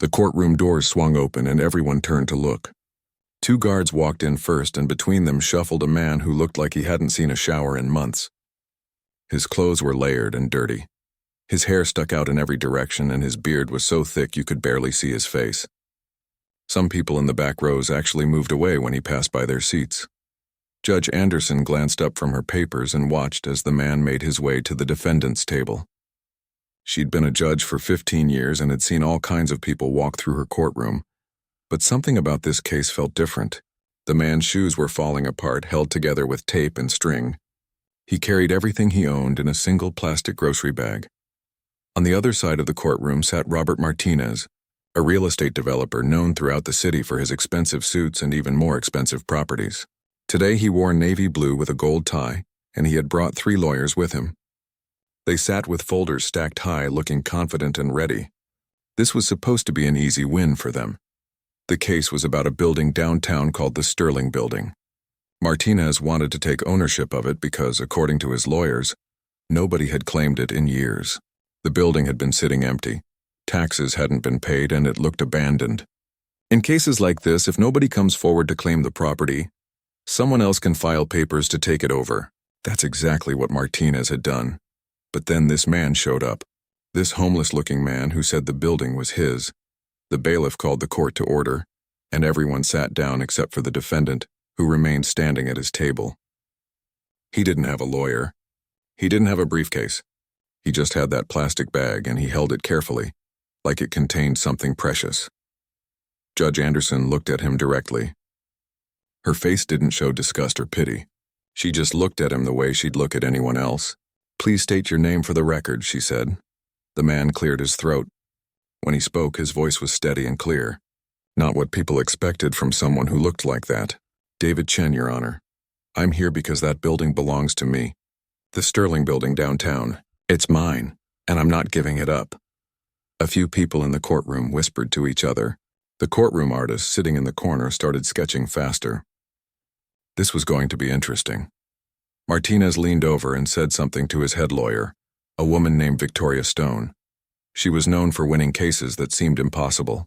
The courtroom doors swung open and everyone turned to look. Two guards walked in first, and between them shuffled a man who looked like he hadn't seen a shower in months. His clothes were layered and dirty. His hair stuck out in every direction, and his beard was so thick you could barely see his face. Some people in the back rows actually moved away when he passed by their seats. Judge Anderson glanced up from her papers and watched as the man made his way to the defendant's table. She'd been a judge for 15 years and had seen all kinds of people walk through her courtroom. But something about this case felt different. The man's shoes were falling apart, held together with tape and string. He carried everything he owned in a single plastic grocery bag. On the other side of the courtroom sat Robert Martinez, a real estate developer known throughout the city for his expensive suits and even more expensive properties. Today he wore navy blue with a gold tie, and he had brought 3 lawyers with him. They sat with folders stacked high, looking confident and ready. This was supposed to be an easy win for them. The case was about a building downtown called the Sterling Building. Martinez wanted to take ownership of it because, according to his lawyers, nobody had claimed it in years. The building had been sitting empty. Taxes hadn't been paid, and it looked abandoned. In cases like this, if nobody comes forward to claim the property, someone else can file papers to take it over. That's exactly what Martinez had done. But then this man showed up. This homeless-looking man who said the building was his. The bailiff called the court to order, and everyone sat down except for the defendant, who remained standing at his table. He didn't have a lawyer. He didn't have a briefcase. He just had that plastic bag, and he held it carefully, like it contained something precious. Judge Anderson looked at him directly. Her face didn't show disgust or pity. She just looked at him the way she'd look at anyone else. "Please state your name for the record," she said. The man cleared his throat. When he spoke, his voice was steady and clear. Not what people expected from someone who looked like that. "David Chen, Your Honor. I'm here because that building belongs to me. The Sterling Building downtown. It's mine, and I'm not giving it up." A few people in the courtroom whispered to each other. The courtroom artist sitting in the corner started sketching faster. This was going to be interesting. Martinez leaned over and said something to his head lawyer, a woman named Victoria Stone. She was known for winning cases that seemed impossible.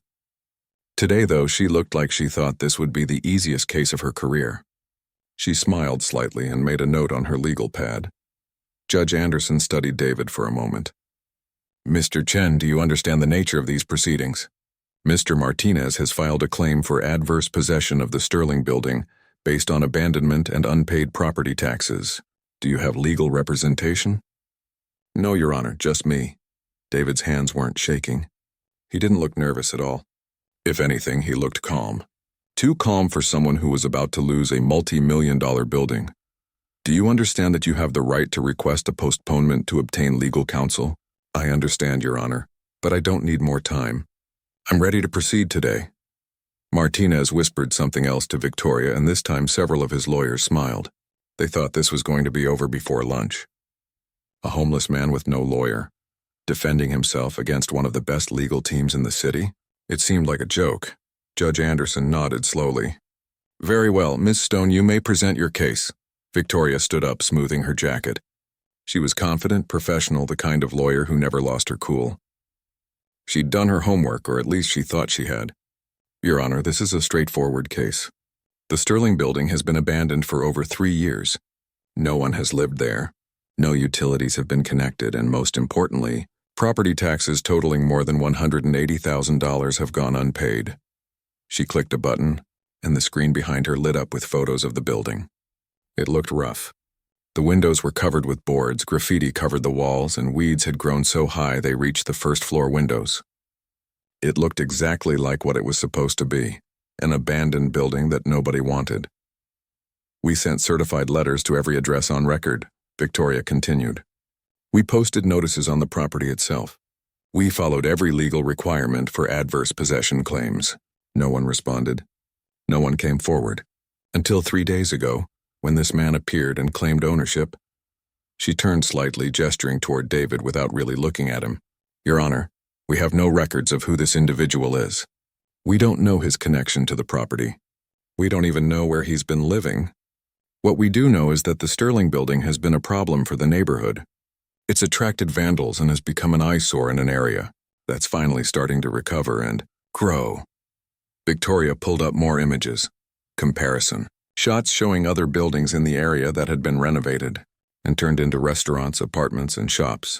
Today, though, she looked like she thought this would be the easiest case of her career. She smiled slightly and made a note on her legal pad. Judge Anderson studied David for a moment. "Mr. Chen, do you understand the nature of these proceedings? Mr. Martinez has filed a claim for adverse possession of the Sterling Building based on abandonment and unpaid property taxes. Do you have legal representation?" "No, Your Honor, just me." David's hands weren't shaking. He didn't look nervous at all. If anything, he looked calm. Too calm for someone who was about to lose a multi-million-dollar building. "Do you understand that you have the right to request a postponement to obtain legal counsel?" "I understand, Your Honor, but I don't need more time. I'm ready to proceed today." Martinez whispered something else to Victoria, and this time several of his lawyers smiled. They thought this was going to be over before lunch. A homeless man with no lawyer, defending himself against one of the best legal teams in the city? It seemed like a joke. Judge Anderson nodded slowly. "Very well, Miss Stone, you may present your case." Victoria stood up, smoothing her jacket. She was confident, professional, the kind of lawyer who never lost her cool. She'd done her homework, or at least she thought she had. "Your Honor, this is a straightforward case. The Sterling Building has been abandoned for over 3 years. No one has lived there. No utilities have been connected, and most importantly, property taxes totaling more than $180,000 have gone unpaid." She clicked a button, and the screen behind her lit up with photos of the building. It looked rough. The windows were covered with boards, graffiti covered the walls, and weeds had grown so high they reached the first-floor windows. It looked exactly like what it was supposed to be, an abandoned building that nobody wanted. "We sent certified letters to every address on record," Victoria continued. "We posted notices on the property itself. We followed every legal requirement for adverse possession claims. No one responded. No one came forward. Until 3 days ago, when this man appeared and claimed ownership." She turned slightly, gesturing toward David without really looking at him. "Your Honor, we have no records of who this individual is. We don't know his connection to the property. We don't even know where he's been living. What we do know is that the Sterling Building has been a problem for the neighborhood. It's attracted vandals and has become an eyesore in an area that's finally starting to recover, and Grow. Victoria pulled up more images. Comparison. Shots showing other buildings in the area that had been renovated and turned into restaurants, apartments, and shops.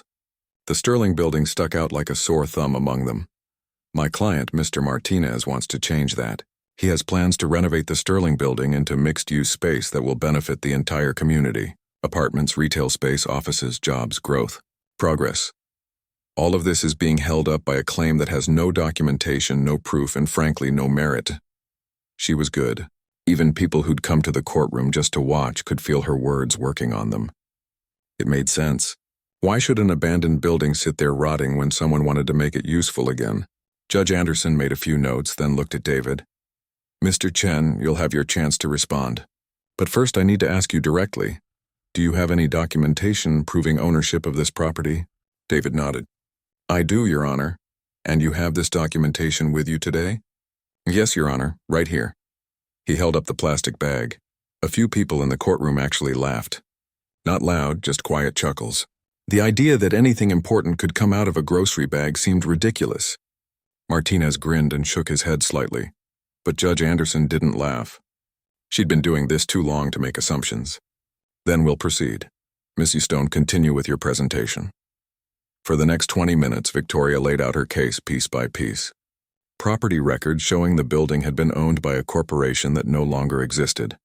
The Sterling building stuck out like a sore thumb among them. My client, Mr. Martinez, wants to change that. He has plans to renovate the Sterling building into mixed-use space that will benefit the entire community. Apartments, retail space, offices, jobs, growth, progress. All of this is being held up by a claim that has no documentation, no proof, and frankly, no merit. She was good. Even people who'd come to the courtroom just to watch could feel her words working on them. It made sense. Why should an abandoned building sit there rotting when someone wanted to make it useful again? Judge Anderson made a few notes, then looked at David. Mr. Chen, you'll have your chance to respond. But first I need to ask you directly. Do you have any documentation proving ownership of this property? David nodded. I do, Your Honor. And you have this documentation with you today? Yes, Your Honor, right here. He held up the plastic bag. A few people in the courtroom actually laughed. Not loud, just quiet chuckles. The idea that anything important could come out of a grocery bag seemed ridiculous. Martinez grinned and shook his head slightly. But Judge Anderson didn't laugh. She'd been doing this too long to make assumptions. Then we'll proceed. Miss Stone, continue with your presentation. For the next 20 minutes, Victoria laid out her case piece by piece. Property records showing the building had been owned by a corporation that no longer existed.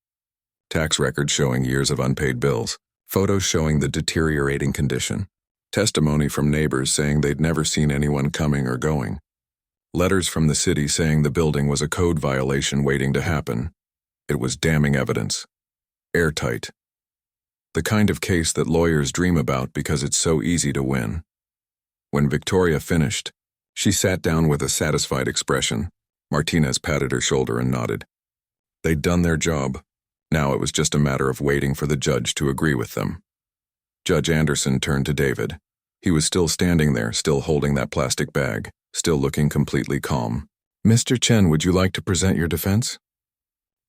Tax records showing years of unpaid bills. Photos showing the deteriorating condition. Testimony from neighbors saying they'd never seen anyone coming or going. Letters from the city saying the building was a code violation waiting to happen. It was damning evidence. Airtight. The kind of case that lawyers dream about because it's so easy to win. When Victoria finished, she sat down with a satisfied expression. Martinez patted her shoulder and nodded. They'd done their job. Now it was just a matter of waiting for the judge to agree with them. Judge Anderson turned to David. He was still standing there, still holding that plastic bag, still looking completely calm. Mr. Chen, would you like to present your defense?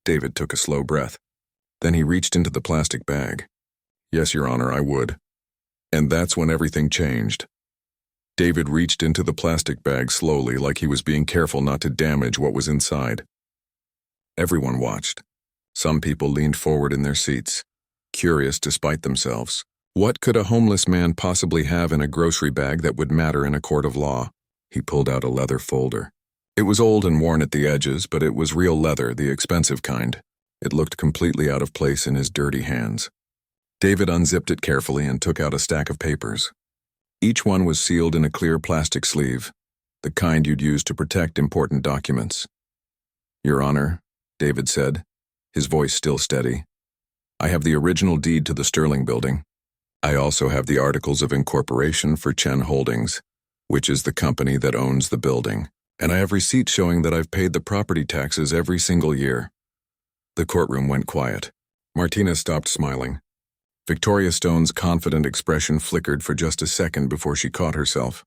David took a slow breath. Then he reached into the plastic bag. Yes, Your Honor, I would. And that's when everything changed. David reached into the plastic bag slowly, like he was being careful not to damage what was inside. Everyone watched. Some people leaned forward in their seats, curious despite themselves. What could a homeless man possibly have in a grocery bag that would matter in a court of law? He pulled out a leather folder. It was old and worn at the edges, but it was real leather, the expensive kind. It looked completely out of place in his dirty hands. David unzipped it carefully and took out a stack of papers. Each one was sealed in a clear plastic sleeve, the kind you'd use to protect important documents. Your Honor, David said, his voice still steady, I have the original deed to the Sterling building. I also have the articles of incorporation for Chen Holdings, which is the company that owns the building, and I have receipts showing that I've paid the property taxes every single year. The courtroom went quiet. Martinez stopped smiling. Victoria Stone's confident expression flickered for just a second before she caught herself.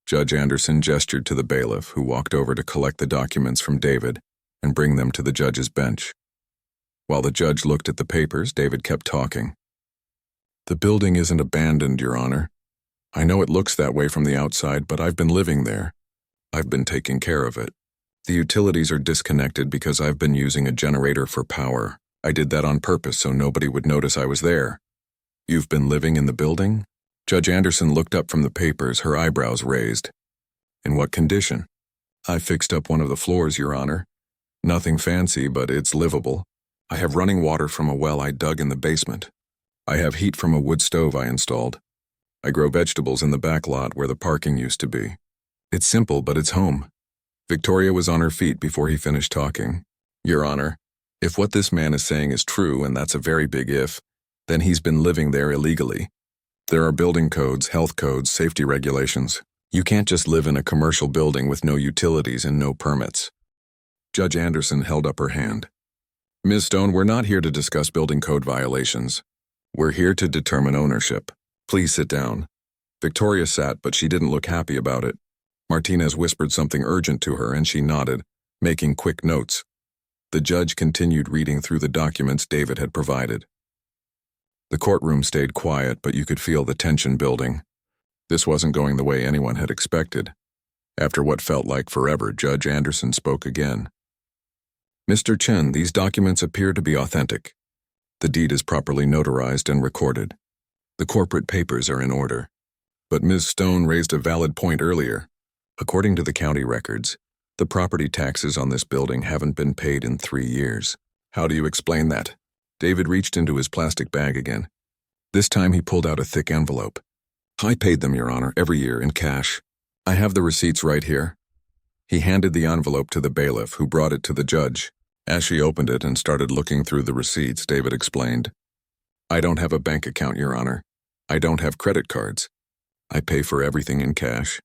Judge Anderson gestured to the bailiff, who walked over to collect the documents from David and bring them to the judge's bench. While the judge looked at the papers, David kept talking. The building isn't abandoned, Your Honor. I know it looks that way from the outside, but I've been living there. I've been taking care of it. The utilities are disconnected because I've been using a generator for power. I did that on purpose so nobody would notice I was there. You've been living in the building? Judge Anderson looked up from the papers, her eyebrows raised. In what condition? I fixed up one of the floors, Your Honor. Nothing fancy, but it's livable. I have running water from a well I dug in the basement. I have heat from a wood stove I installed. I grow vegetables in the back lot where the parking used to be. It's simple, but it's home. Victoria was on her feet before he finished talking. Your Honor, if what this man is saying is true, and that's a very big if, then he's been living there illegally. There are building codes, health codes, safety regulations. You can't just live in a commercial building with no utilities and no permits. Judge Anderson held up her hand. Ms. Stone, we're not here to discuss building code violations. We're here to determine ownership. Please sit down. Victoria sat, but she didn't look happy about it. Martinez whispered something urgent to her, and she nodded, making quick notes. The judge continued reading through the documents David had provided. The courtroom stayed quiet, but you could feel the tension building. This wasn't going the way anyone had expected. After what felt like forever, Judge Anderson spoke again. Mr. Chen, these documents appear to be authentic. The deed is properly notarized and recorded. The corporate papers are in order. But Ms. Stone raised a valid point earlier. According to the county records, the property taxes on this building haven't been paid in 3 years. How do you explain that? David reached into his plastic bag again. This time he pulled out a thick envelope. I paid them, Your Honor, every year in cash. I have the receipts right here. He handed the envelope to the bailiff, who brought it to the judge. As she opened it and started looking through the receipts, David explained, I don't have a bank account, Your Honor. I don't have credit cards. I pay for everything in cash.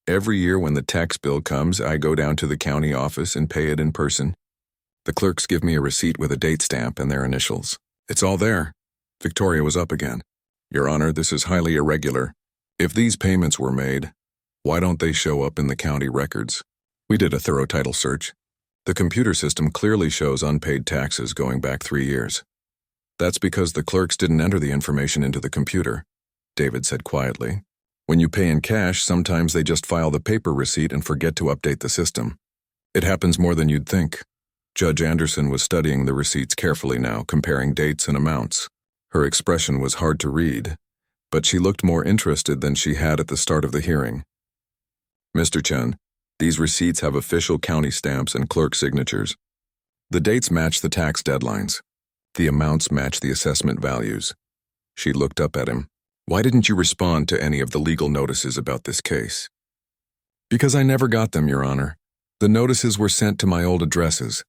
Every year when the tax bill comes, I go down to the county office and pay it in person. The clerks give me a receipt with a date stamp and their initials. It's all there. Victoria was up again. Your Honor, this is highly irregular. If these payments were made, why don't they show up in the county records? We did a thorough title search. The computer system clearly shows unpaid taxes going back 3 years. That's because the clerks didn't enter the information into the computer, David said quietly. When you pay in cash, sometimes they just file the paper receipt and forget to update the system. It happens more than you'd think. Judge Anderson was studying the receipts carefully now, comparing dates and amounts. Her expression was hard to read, but she looked more interested than she had at the start of the hearing. Mr. Chen, these receipts have official county stamps and clerk signatures. The dates match the tax deadlines. The amounts match the assessment values. She looked up at him. Why didn't you respond to any of the legal notices about this case? Because I never got them, Your Honor. The notices were sent to my old addresses.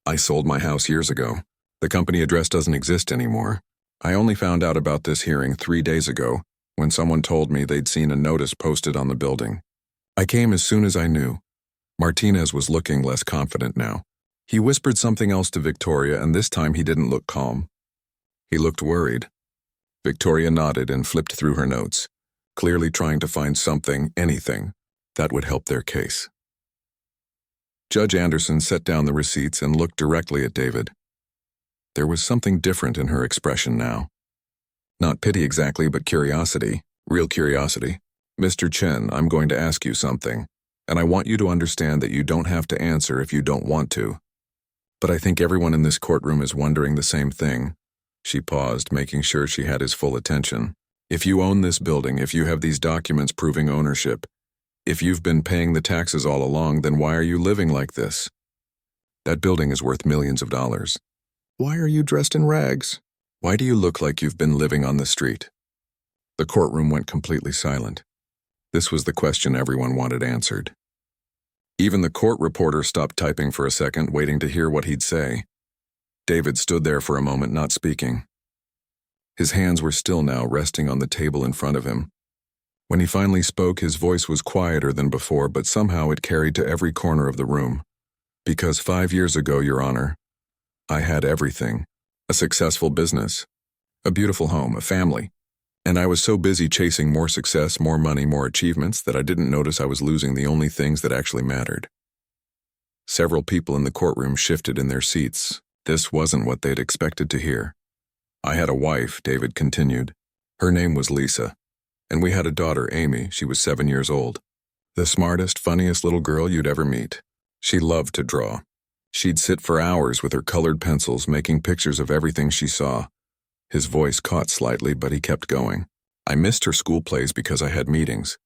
I sold my house years ago. The company address doesn't exist anymore. I only found out about this hearing 3 days ago, when someone told me they'd seen a notice posted on the building. I came as soon as I knew. Martinez was looking less confident now. He whispered something else to Victoria, and this time he didn't look calm. He looked worried. Victoria nodded and flipped through her notes, clearly trying to find something, anything, that would help their case. Judge Anderson set down the receipts and looked directly at David. There was something different in her expression now. Not pity exactly, but curiosity, real curiosity. Mr. Chen, I'm going to ask you something, and I want you to understand that you don't have to answer if you don't want to. But I think everyone in this courtroom is wondering the same thing. She paused, making sure she had his full attention. If you own this building, if you have these documents proving ownership, if you've been paying the taxes all along, then why are you living like this? That building is worth millions of dollars. Why are you dressed in rags? Why do you look like you've been living on the street? The courtroom went completely silent. This was the question everyone wanted answered. Even the court reporter stopped typing for a second, waiting to hear what he'd say. David stood there for a moment, not speaking. His hands were still now, resting on the table in front of him. When he finally spoke, his voice was quieter than before, but somehow it carried to every corner of the room. Because 5 years ago, Your Honor, I had everything. A successful business, a beautiful home, a family. And I was so busy chasing more success, more money, more achievements that I didn't notice I was losing the only things that actually mattered. Several people in the courtroom shifted in their seats. This wasn't what they'd expected to hear. I had a wife, David continued. Her name was Lisa. And we had a daughter, Amy. She was 7 years old. The smartest, funniest little girl you'd ever meet. She loved to draw. She'd sit for hours with her colored pencils, making pictures of everything she saw. His voice caught slightly, but he kept going. I missed her school plays because I had meetings.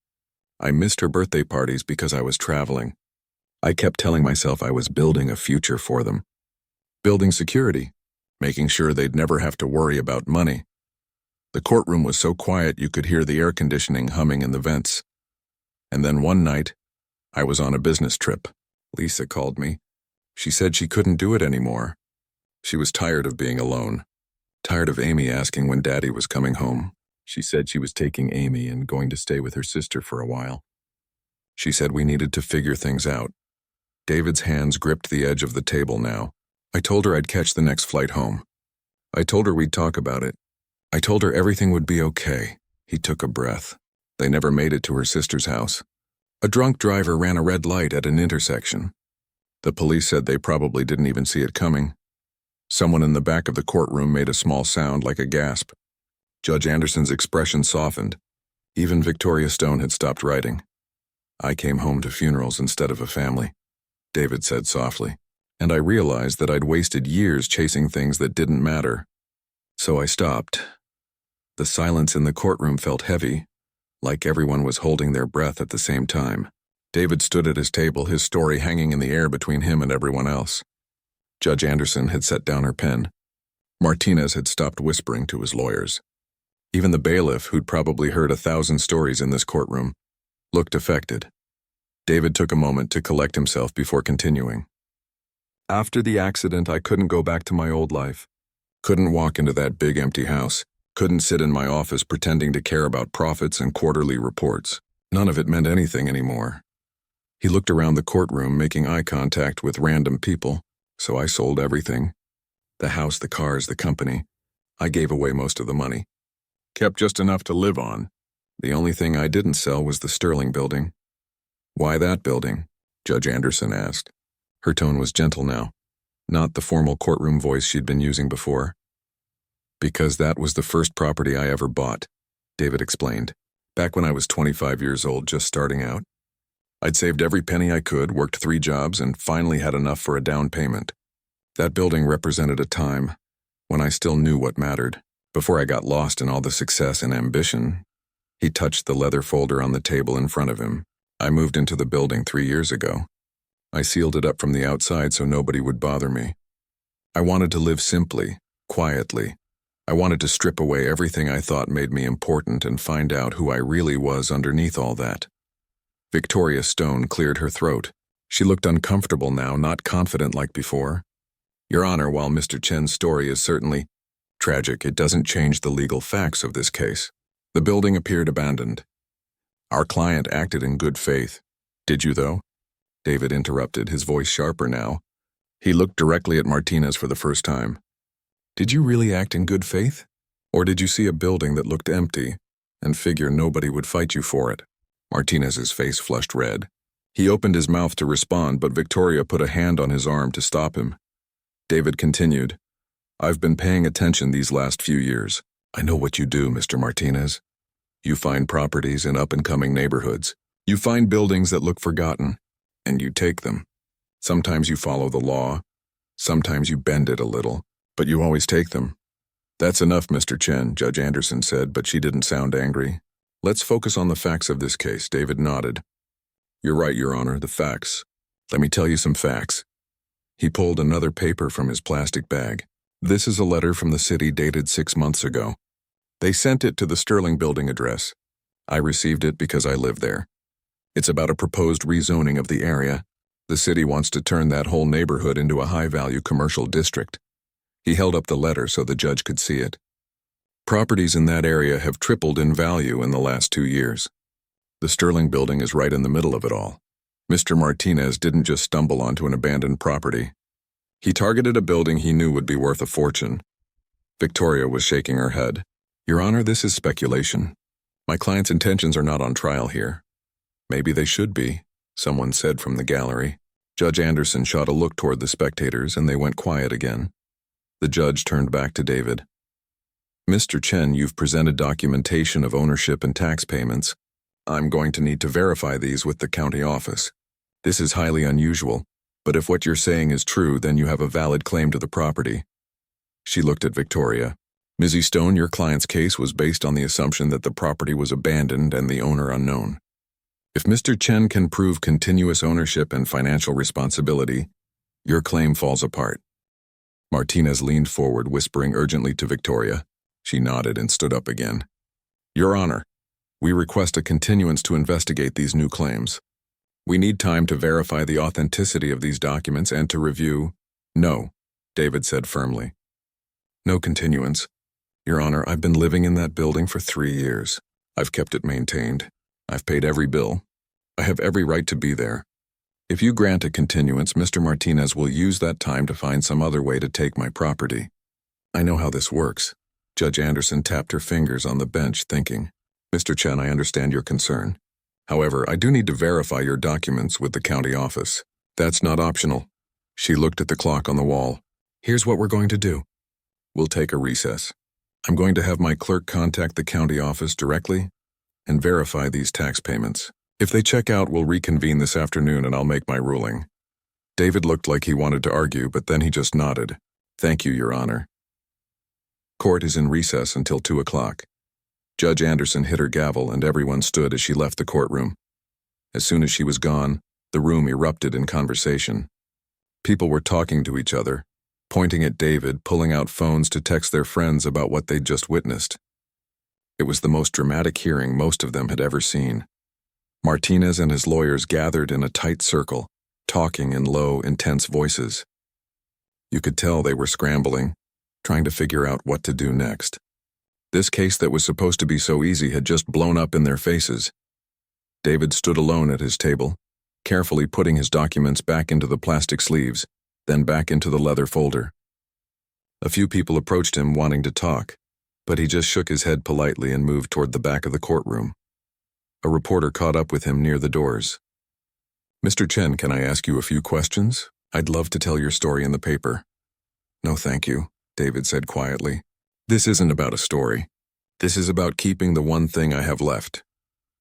I missed her birthday parties because I was traveling. I kept telling myself I was building a future for them. Building security, making sure they'd never have to worry about money. The courtroom was so quiet you could hear the air conditioning humming in the vents. And then one night, I was on a business trip. Lisa called me. She said she couldn't do it anymore. She was tired of being alone. Tired of Amy asking when Daddy was coming home. She said she was taking Amy and going to stay with her sister for a while. She said we needed to figure things out. David's hands gripped the edge of the table now. I told her I'd catch the next flight home. I told her we'd talk about it. I told her everything would be okay. He took a breath. They never made it to her sister's house. A drunk driver ran a red light at an intersection. The police said they probably didn't even see it coming. Someone in the back of the courtroom made a small sound like a gasp. Judge Anderson's expression softened. Even Victoria Stone had stopped writing. I came home to funerals instead of a family, David said softly, and I realized that I'd wasted years chasing things that didn't matter. So I stopped. The silence in the courtroom felt heavy, like everyone was holding their breath at the same time. David stood at his table, his story hanging in the air between him and everyone else. Judge Anderson had set down her pen. Martinez had stopped whispering to his lawyers. Even the bailiff, who'd probably heard 1,000 stories in this courtroom, looked affected. David took a moment to collect himself before continuing. After the accident, I couldn't go back to my old life. Couldn't walk into that big empty house. Couldn't sit in my office pretending to care about profits and quarterly reports. None of it meant anything anymore. He looked around the courtroom, making eye contact with random people, so I sold everything. The house, the cars, the company. I gave away most of the money. Kept just enough to live on. The only thing I didn't sell was the Sterling building. Why that building? Judge Anderson asked. Her tone was gentle now, not the formal courtroom voice she'd been using before. Because that was the first property I ever bought, David explained, back when I was 25 years old, just starting out. I'd saved every penny I could, worked 3 jobs, and finally had enough for a down payment. That building represented a time when I still knew what mattered, before I got lost in all the success and ambition. He touched the leather folder on the table in front of him. I moved into the building 3 years ago. I sealed it up from the outside so nobody would bother me. I wanted to live simply, quietly. I wanted to strip away everything I thought made me important and find out who I really was underneath all that. Victoria Stone cleared her throat. She looked uncomfortable now, not confident like before. Your Honor, while Mr. Chen's story is certainly tragic, it doesn't change the legal facts of this case. The building appeared abandoned. Our client acted in good faith. Did you, though? David interrupted, his voice sharper now. He looked directly at Martinez for the first time. Did you really act in good faith? Or did you see a building that looked empty and figure nobody would fight you for it? Martinez's face flushed red. He opened his mouth to respond, but Victoria put a hand on his arm to stop him. David continued, I've been paying attention these last few years. I know what you do, Mr. Martinez. You find properties in up-and-coming neighborhoods. You find buildings that look forgotten, and you take them. Sometimes you follow the law. Sometimes you bend it a little, but you always take them. That's enough, Mr. Chen, Judge Anderson said, but she didn't sound angry. Let's focus on the facts of this case. David nodded. You're right, Your Honor, the facts. Let me tell you some facts. He pulled another paper from his plastic bag. This is a letter from the city dated 6 months ago. They sent it to the Sterling building address. I received it because I live there. It's about a proposed rezoning of the area. The city wants to turn that whole neighborhood into a high-value commercial district. He held up the letter so the judge could see it. Properties in that area have tripled in value in the last 2 years. The Sterling building is right in the middle of it all. Mr. Martinez didn't just stumble onto an abandoned property. He targeted a building he knew would be worth a fortune. Victoria was shaking her head. Your Honor, this is speculation. My client's intentions are not on trial here. Maybe they should be, someone said from the gallery. Judge Anderson shot a look toward the spectators and they went quiet again. The judge turned back to David. Mr. Chen, you've presented documentation of ownership and tax payments. I'm going to need to verify these with the county office. This is highly unusual, but if what you're saying is true, then you have a valid claim to the property. She looked at Victoria. Mrs. Stone, your client's case was based on the assumption that the property was abandoned and the owner unknown. If Mr. Chen can prove continuous ownership and financial responsibility, your claim falls apart. Martinez leaned forward, whispering urgently to Victoria. She nodded and stood up again. Your Honor, we request a continuance to investigate these new claims. We need time to verify the authenticity of these documents and to review. No, David said firmly. No continuance. Your Honor, I've been living in that building for 3 years. I've kept it maintained. I've paid every bill. I have every right to be there. If you grant a continuance, Mr. Martinez will use that time to find some other way to take my property. I know how this works. Judge Anderson tapped her fingers on the bench, thinking, Mr. Chen, I understand your concern. However, I do need to verify your documents with the county office. That's not optional. She looked at the clock on the wall. Here's what we're going to do. We'll take a recess. I'm going to have my clerk contact the county office directly and verify these tax payments. If they check out, we'll reconvene this afternoon and I'll make my ruling. David looked like he wanted to argue, but then he just nodded. Thank you, Your Honor. Court is in recess until 2 o'clock. Judge Anderson hit her gavel and everyone stood as she left the courtroom. As soon as she was gone, the room erupted in conversation. People were talking to each other, pointing at David, pulling out phones to text their friends about what they'd just witnessed. It was the most dramatic hearing most of them had ever seen. Martinez and his lawyers gathered in a tight circle, talking in low, intense voices. You could tell they were scrambling, trying to figure out what to do next. This case that was supposed to be so easy had just blown up in their faces. David stood alone at his table, carefully putting his documents back into the plastic sleeves, then back into the leather folder. A few people approached him wanting to talk, but he just shook his head politely and moved toward the back of the courtroom. A reporter caught up with him near the doors. Mr. Chen, can I ask you a few questions? I'd love to tell your story in the paper. No, thank you, David said quietly. This isn't about a story. This is about keeping the one thing I have left.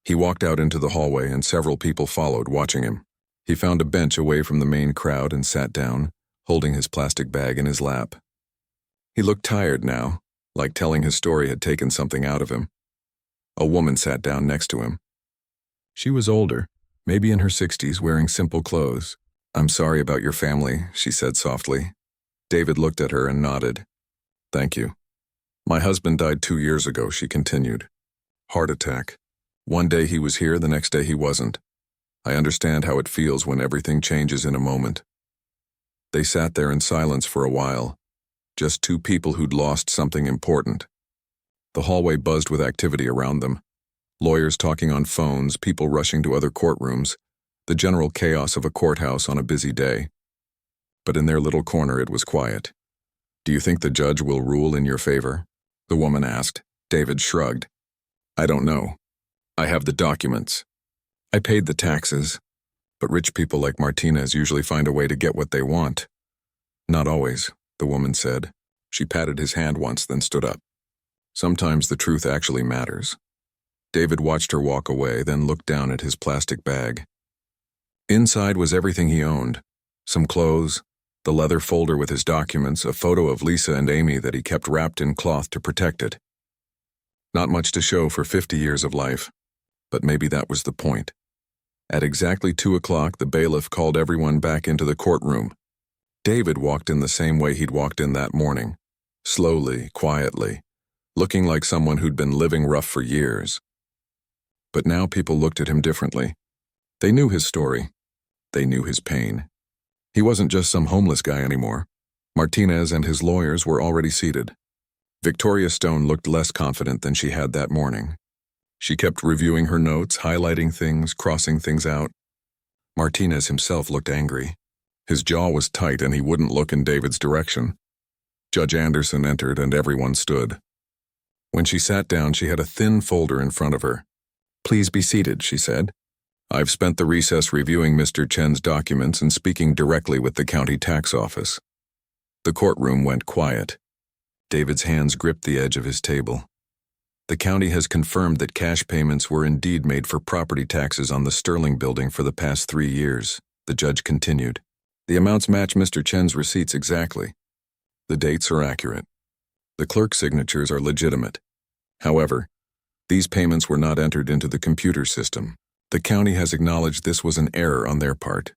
He walked out into the hallway and several people followed, watching him. He found a bench away from the main crowd and sat down, holding his plastic bag in his lap. He looked tired now, like telling his story had taken something out of him. A woman sat down next to him. She was older, maybe in her 60s, wearing simple clothes. I'm sorry about your family, she said softly. David looked at her and nodded. Thank you. My husband died 2 years ago, she continued. Heart attack. One day he was here, the next day he wasn't. I understand how it feels when everything changes in a moment. They sat there in silence for a while, just two people who'd lost something important. The hallway buzzed with activity around them. Lawyers talking on phones, people rushing to other courtrooms, the general chaos of a courthouse on a busy day. But in their little corner it was quiet. Do you think the judge will rule in your favor? The woman asked. David shrugged. I don't know. I have the documents. I paid the taxes, but rich people like Martinez usually find a way to get what they want. Not always, the woman said. She patted his hand once, then stood up. Sometimes the truth actually matters. David watched her walk away, then looked down at his plastic bag. Inside was everything he owned. Some clothes, the leather folder with his documents, a photo of Lisa and Amy that he kept wrapped in cloth to protect it. Not much to show for 50 years of life, but maybe that was the point. At exactly 2 o'clock, the bailiff called everyone back into the courtroom. David walked in the same way he'd walked in that morning, slowly, quietly, looking like someone who'd been living rough for years. But now people looked at him differently. They knew his story. They knew his pain. He wasn't just some homeless guy anymore. Martinez and his lawyers were already seated. Victoria Stone looked less confident than she had that morning. She kept reviewing her notes, highlighting things, crossing things out. Martinez himself looked angry. His jaw was tight and he wouldn't look in David's direction. Judge Anderson entered and everyone stood. When she sat down, she had a thin folder in front of her. Please be seated, she said. I've spent the recess reviewing Mr. Chen's documents and speaking directly with the county tax office. The courtroom went quiet. David's hands gripped the edge of his table. The county has confirmed that cash payments were indeed made for property taxes on the Sterling building for the past 3 years, the judge continued. The amounts match Mr. Chen's receipts exactly. The dates are accurate. The clerk's signatures are legitimate. However, these payments were not entered into the computer system. The county has acknowledged this was an error on their part.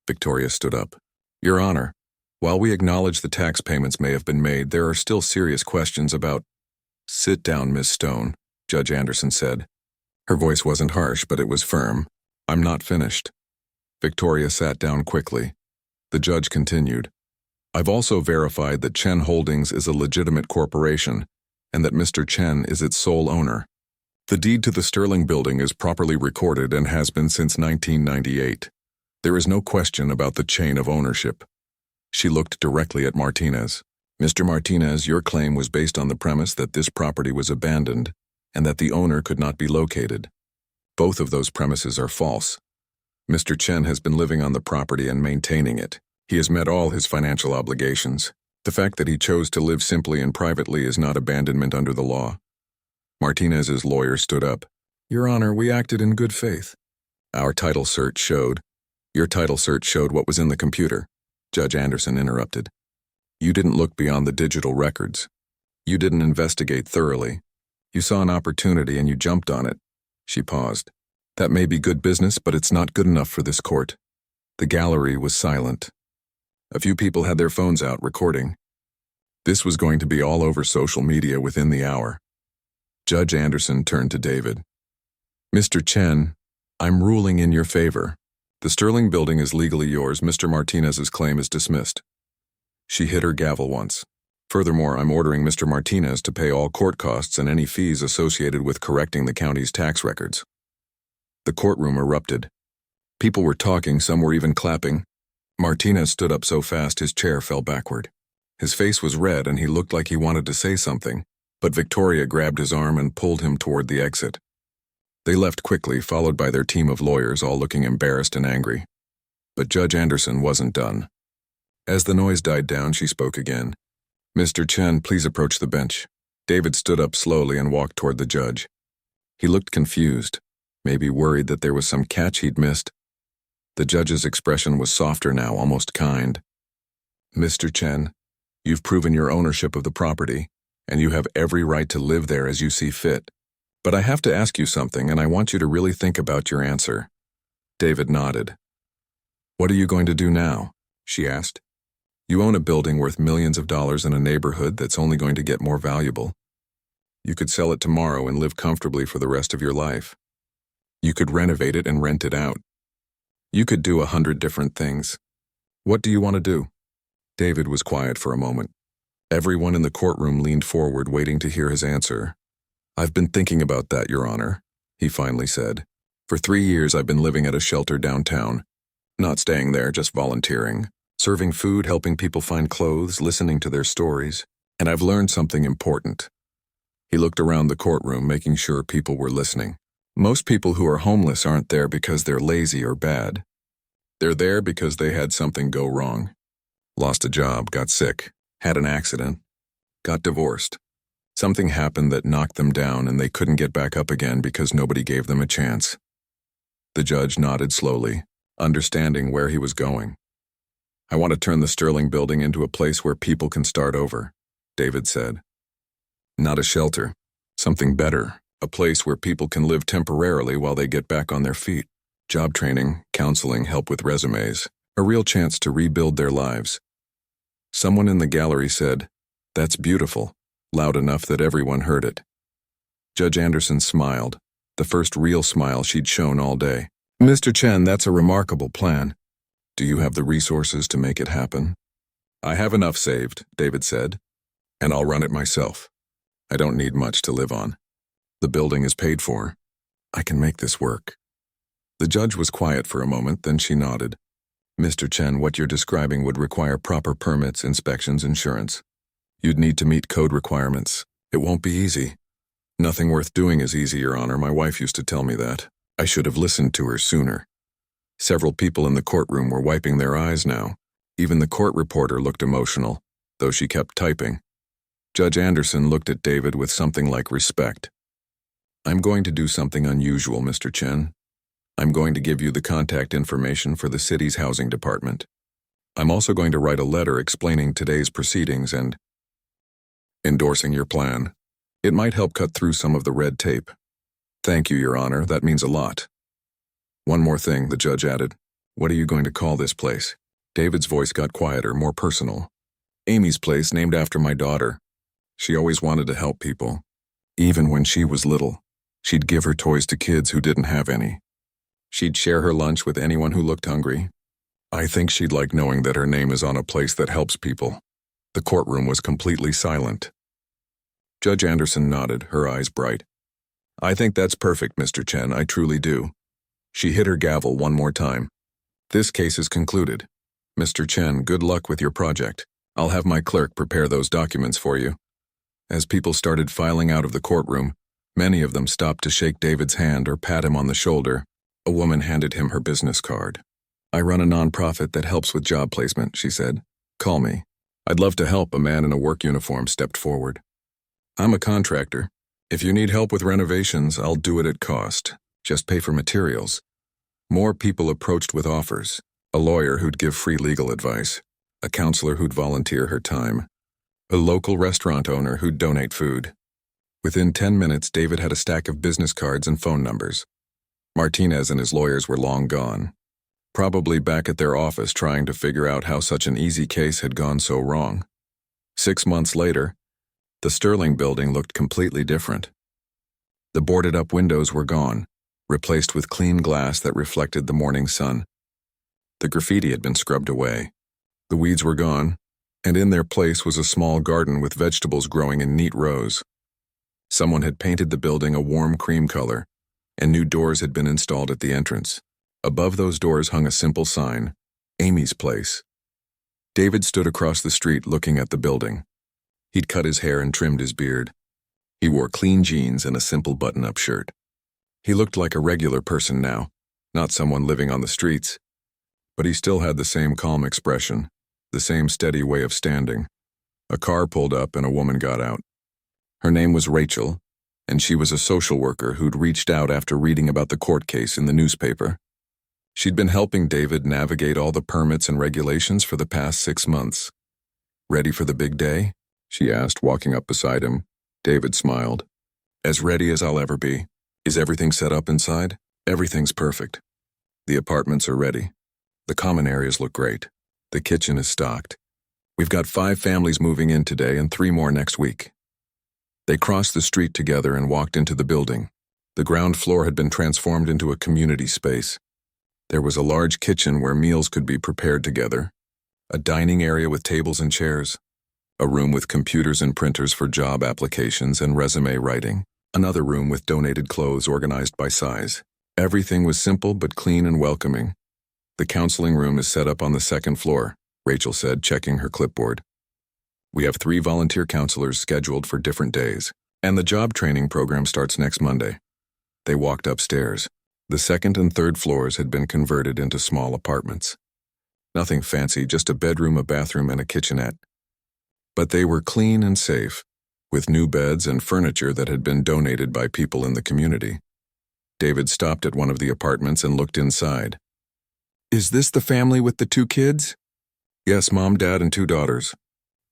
Victoria stood up. Your Honor, while we acknowledge the tax payments may have been made, there are still serious questions about— Sit down, Miss Stone, Judge Anderson said. Her voice wasn't harsh, but it was firm. I'm not finished. Victoria sat down quickly. The judge continued. I've also verified that Chen Holdings is a legitimate corporation and that Mr. Chen is its sole owner. The deed to the Sterling building is properly recorded and has been since 1998. There is no question about the chain of ownership. She looked directly at Martinez. Mr. Martinez, your claim was based on the premise that this property was abandoned and that the owner could not be located. Both of those premises are false. Mr. Chen has been living on the property and maintaining it. He has met all his financial obligations. The fact that he chose to live simply and privately is not abandonment under the law. Martinez's lawyer stood up. Your Honor, we acted in good faith. Your title search showed what was in the computer, Judge Anderson interrupted. You didn't look beyond the digital records. You didn't investigate thoroughly. You saw an opportunity and you jumped on it. She paused. That may be good business, but it's not good enough for this court. The gallery was silent. A few people had their phones out recording. This was going to be all over social media within the hour. Judge Anderson turned to David. Mr. Chen, I'm ruling in your favor. The Sterling building is legally yours. Mr. Martinez's claim is dismissed. She hit her gavel once. Furthermore, I'm ordering Mr. Martinez to pay all court costs and any fees associated with correcting the county's tax records. The courtroom erupted. People were talking, some were even clapping. Martinez stood up so fast his chair fell backward. His face was red and he looked like he wanted to say something, but Victoria grabbed his arm and pulled him toward the exit. They left quickly, followed by their team of lawyers, all looking embarrassed and angry. But Judge Anderson wasn't done. As the noise died down, she spoke again. Mr. Chen, please approach the bench. David stood up slowly and walked toward the judge. He looked confused, maybe worried that there was some catch he'd missed. The judge's expression was softer now, almost kind. Mr. Chen, you've proven your ownership of the property, and you have every right to live there as you see fit. But I have to ask you something, and I want you to really think about your answer. David nodded. What are you going to do now? She asked. You own a building worth millions of dollars in a neighborhood that's only going to get more valuable. You could sell it tomorrow and live comfortably for the rest of your life. You could renovate it and rent it out. You could do 100 different things. What do you want to do? David was quiet for a moment. Everyone in the courtroom leaned forward, waiting to hear his answer. I've been thinking about that, Your Honor, he finally said. For 3 years I've been living at a shelter downtown. Not staying there, just volunteering. Serving food, helping people find clothes, listening to their stories. And I've learned something important. He looked around the courtroom, making sure people were listening. Most people who are homeless aren't there because they're lazy or bad. They're there because they had something go wrong. Lost a job, got sick, had an accident, got divorced. Something happened that knocked them down and they couldn't get back up again because nobody gave them a chance. The judge nodded slowly, understanding where he was going. I want to turn the Sterling building into a place where people can start over, David said. Not a shelter, something better, a place where people can live temporarily while they get back on their feet. Job training, counseling, help with resumes, a real chance to rebuild their lives. Someone in the gallery said, "That's beautiful," loud enough that everyone heard it. Judge Anderson smiled, the first real smile she'd shown all day. Mr. Chen, that's a remarkable plan. Do you have the resources to make it happen? I have enough saved, David said, and I'll run it myself. I don't need much to live on. The building is paid for. I can make this work. The judge was quiet for a moment, then she nodded. Mr. Chen, what you're describing would require proper permits, inspections, insurance. You'd need to meet code requirements. It won't be easy. Nothing worth doing is easy, Your Honor. My wife used to tell me that. I should have listened to her sooner. Several people in the courtroom were wiping their eyes now. Even the court reporter looked emotional, though she kept typing. Judge Anderson looked at David with something like respect. I'm going to do something unusual, Mr. Chen. I'm going to give you the contact information for the city's housing department. I'm also going to write a letter explaining today's proceedings and endorsing your plan. It might help cut through some of the red tape. Thank you, Your Honor. That means a lot. One more thing, the judge added. What are you going to call this place? David's voice got quieter, more personal. Amy's place, named after my daughter. She always wanted to help people. Even when she was little, she'd give her toys to kids who didn't have any. She'd share her lunch with anyone who looked hungry. I think she'd like knowing that her name is on a place that helps people. The courtroom was completely silent. Judge Anderson nodded, her eyes bright. I think that's perfect, Mr. Chen, I truly do. She hit her gavel one more time. This case is concluded. Mr. Chen, good luck with your project. I'll have my clerk prepare those documents for you. As people started filing out of the courtroom, many of them stopped to shake David's hand or pat him on the shoulder. A woman handed him her business card. I run a nonprofit that helps with job placement, she said. Call me. I'd love to help, a man in a work uniform stepped forward. I'm a contractor. If you need help with renovations, I'll do it at cost. Just pay for materials. More people approached with offers. A lawyer who'd give free legal advice, a counselor who'd volunteer her time, a local restaurant owner who'd donate food. Within 10 minutes, David had a stack of business cards and phone numbers. Martinez and his lawyers were long gone, probably back at their office trying to figure out how such an easy case had gone so wrong. 6 months later, the Sterling building looked completely different. The boarded-up windows were gone, replaced with clean glass that reflected the morning sun. The graffiti had been scrubbed away. The weeds were gone, and in their place was a small garden with vegetables growing in neat rows. Someone had painted the building a warm cream color, and new doors had been installed at the entrance. Above those doors hung a simple sign, Amy's Place. David stood across the street looking at the building. He'd cut his hair and trimmed his beard. He wore clean jeans and a simple button-up shirt. He looked like a regular person now, not someone living on the streets. But he still had the same calm expression, the same steady way of standing. A car pulled up and a woman got out. Her name was Rachel, and she was a social worker who'd reached out after reading about the court case in the newspaper. She'd been helping David navigate all the permits and regulations for the past 6 months. "Ready for the big day?" she asked, walking up beside him. David smiled. "As ready as I'll ever be. Is everything set up inside?" "Everything's perfect. The apartments are ready. The common areas look great. The kitchen is stocked. We've got 5 families moving in today and 3 more next week." They crossed the street together and walked into the building. The ground floor had been transformed into a community space. There was a large kitchen where meals could be prepared together, a dining area with tables and chairs, a room with computers and printers for job applications and resume writing, another room with donated clothes organized by size. Everything was simple but clean and welcoming. "The counseling room is set up on the 2nd floor," Rachel said, checking her clipboard. "We have 3 volunteer counselors scheduled for different days, and the job training program starts next Monday." They walked upstairs. The 2nd and 3rd floors had been converted into small apartments. Nothing fancy, just a bedroom, a bathroom, and a kitchenette. But they were clean and safe, with new beds and furniture that had been donated by people in the community. David stopped at one of the apartments and looked inside. "Is this the family with the 2 kids?" "Yes, Mom, Dad, and 2 daughters.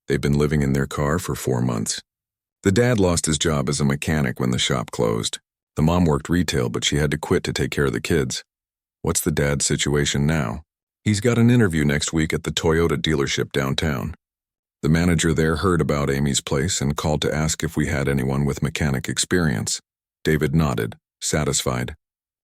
They've been living in their car for 4 months. The dad lost his job as a mechanic when the shop closed. The mom worked retail, but she had to quit to take care of the kids." "What's the dad's situation now?" "He's got an interview next week at the Toyota dealership downtown. The manager there heard about Amy's Place and called to ask if we had anyone with mechanic experience." David nodded, satisfied.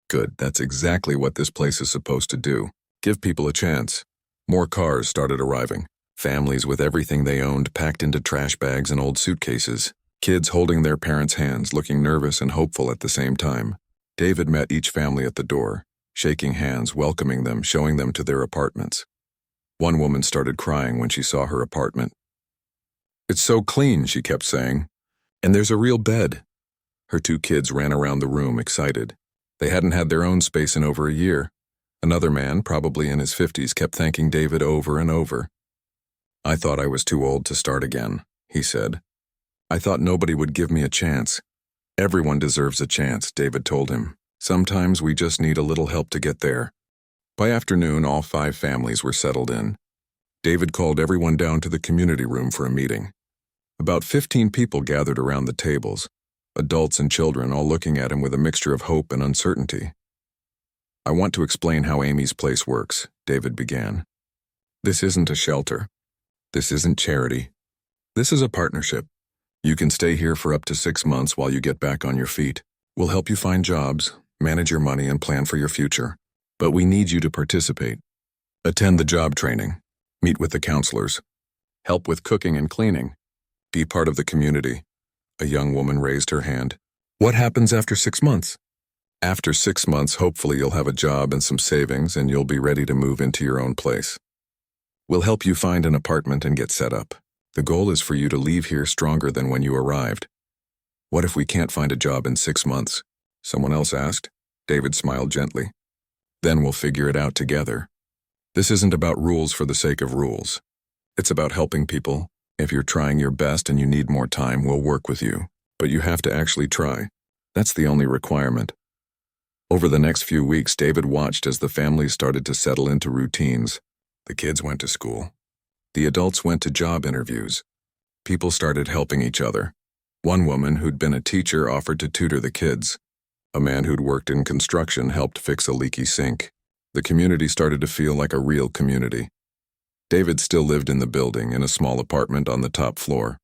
"Good, that's exactly what this place is supposed to do. Give people a chance." More cars started arriving. Families with everything they owned packed into trash bags and old suitcases. Kids holding their parents' hands, looking nervous and hopeful at the same time. David met each family at the door, shaking hands, welcoming them, showing them to their apartments. One woman started crying when she saw her apartment. "It's so clean," she kept saying. "And there's a real bed." Her 2 kids ran around the room, excited. They hadn't had their own space in over a year. Another man, probably in his 50s, kept thanking David over and over. "I thought I was too old to start again," he said. "I thought nobody would give me a chance." "Everyone deserves a chance," David told him. "Sometimes we just need a little help to get there." By afternoon, all 5 families were settled in. David called everyone down to the community room for a meeting. About 15 people gathered around the tables, adults and children, all looking at him with a mixture of hope and uncertainty. "I want to explain how Amy's Place works," David began. "This isn't a shelter. This isn't charity. This is a partnership. You can stay here for up to 6 months while you get back on your feet. We'll help you find jobs, manage your money, and plan for your future. But we need you to participate. Attend the job training. Meet with the counselors. Help with cooking and cleaning. Be part of the community." A young woman raised her hand. "What happens after 6 months?" "After 6 months, hopefully you'll have a job and some savings and you'll be ready to move into your own place. We'll help you find an apartment and get set up. The goal is for you to leave here stronger than when you arrived." "What if we can't find a job in 6 months?" someone else asked. David smiled gently. "Then we'll figure it out together. This isn't about rules for the sake of rules. It's about helping people. If you're trying your best and you need more time, we'll work with you. But you have to actually try. That's the only requirement." Over the next few weeks, David watched as the families started to settle into routines. The kids went to school. The adults went to job interviews. People started helping each other. One woman who'd been a teacher offered to tutor the kids. A man who'd worked in construction helped fix a leaky sink. The community started to feel like a real community. David still lived in the building in a small apartment on the top floor.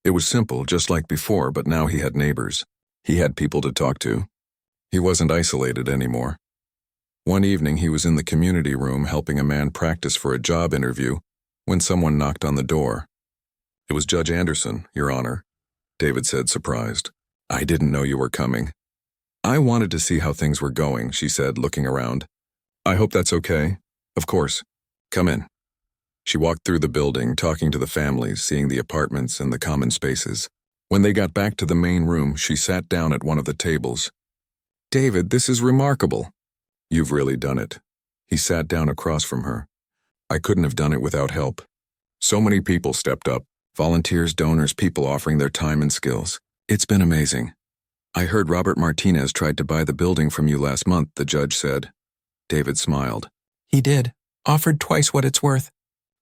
It was simple, just like before, but now he had neighbors. He had people to talk to. He wasn't isolated anymore. One evening, he was in the community room helping a man practice for a job interview when someone knocked on the door. "It was Judge Anderson, Your Honor," David said, surprised. "I didn't know you were coming." "I wanted to see how things were going," she said, looking around. "I hope that's okay." "Of course. Come in." She walked through the building, talking to the families, seeing the apartments and the common spaces. When they got back to the main room, she sat down at one of the tables. "David, this is remarkable." "You've really done it." He sat down across from her. "I couldn't have done it without help. So many people stepped up. Volunteers, donors, people offering their time and skills. It's been amazing." "I heard Robert Martinez tried to buy the building from you last month," the judge said. David smiled. "He did. Offered twice what it's worth."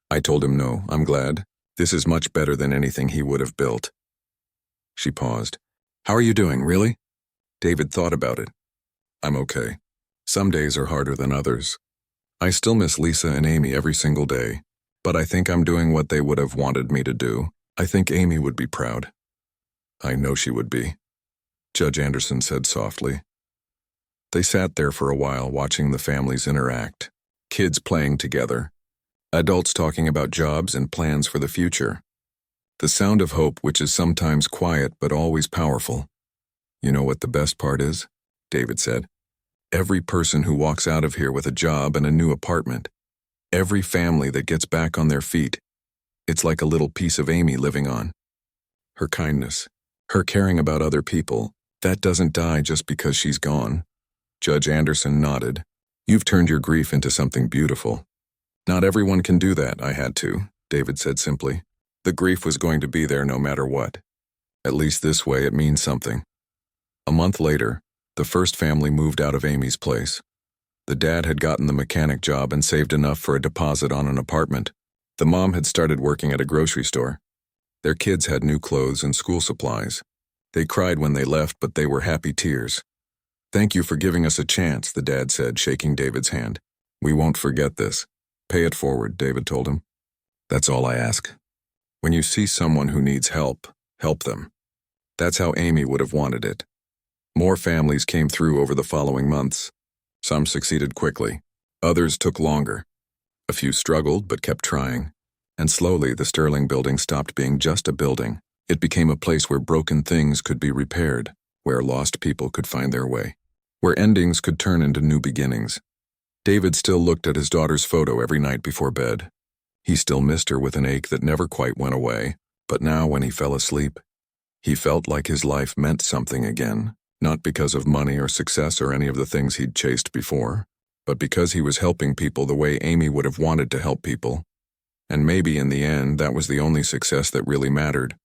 "I told him no. I'm glad. This is much better than anything he would have built." She paused. "How are you doing, really?" David thought about it. "I'm okay. Some days are harder than others. I still miss Lisa and Amy every single day, but I think I'm doing what they would have wanted me to do. I think Amy would be proud." "I know she would be," Judge Anderson said softly. They sat there for a while watching the families interact, kids playing together, adults talking about jobs and plans for the future. The sound of hope, which is sometimes quiet but always powerful. "You know what the best part is?" David said. "Every person who walks out of here with a job and a new apartment. Every family that gets back on their feet. It's like a little piece of Amy living on. Her kindness, her caring about other people, that doesn't die just because she's gone." Judge Anderson nodded. "You've turned your grief into something beautiful." "Not everyone can do that. I had to," David said simply. "The grief was going to be there no matter what. At least this way it means something." A month later, the first family moved out of Amy's place. The dad had gotten the mechanic job and saved enough for a deposit on an apartment. The mom had started working at a grocery store. Their kids had new clothes and school supplies. They cried when they left, but they were happy tears. "Thank you for giving us a chance," the dad said, shaking David's hand. "We won't forget this. Pay it forward," David told him. "That's all I ask. When you see someone who needs help, help them." That's how Amy would have wanted it. More families came through over the following months. Some succeeded quickly. Others took longer. A few struggled but kept trying. And slowly the Sterling building stopped being just a building. It became a place where broken things could be repaired, where lost people could find their way, where endings could turn into new beginnings. David still looked at his daughter's photo every night before bed. He still missed her with an ache that never quite went away, but now when he fell asleep, he felt like his life meant something again. Not because of money or success or any of the things he'd chased before, but because he was helping people the way Amy would have wanted to help people. And maybe in the end, that was the only success that really mattered.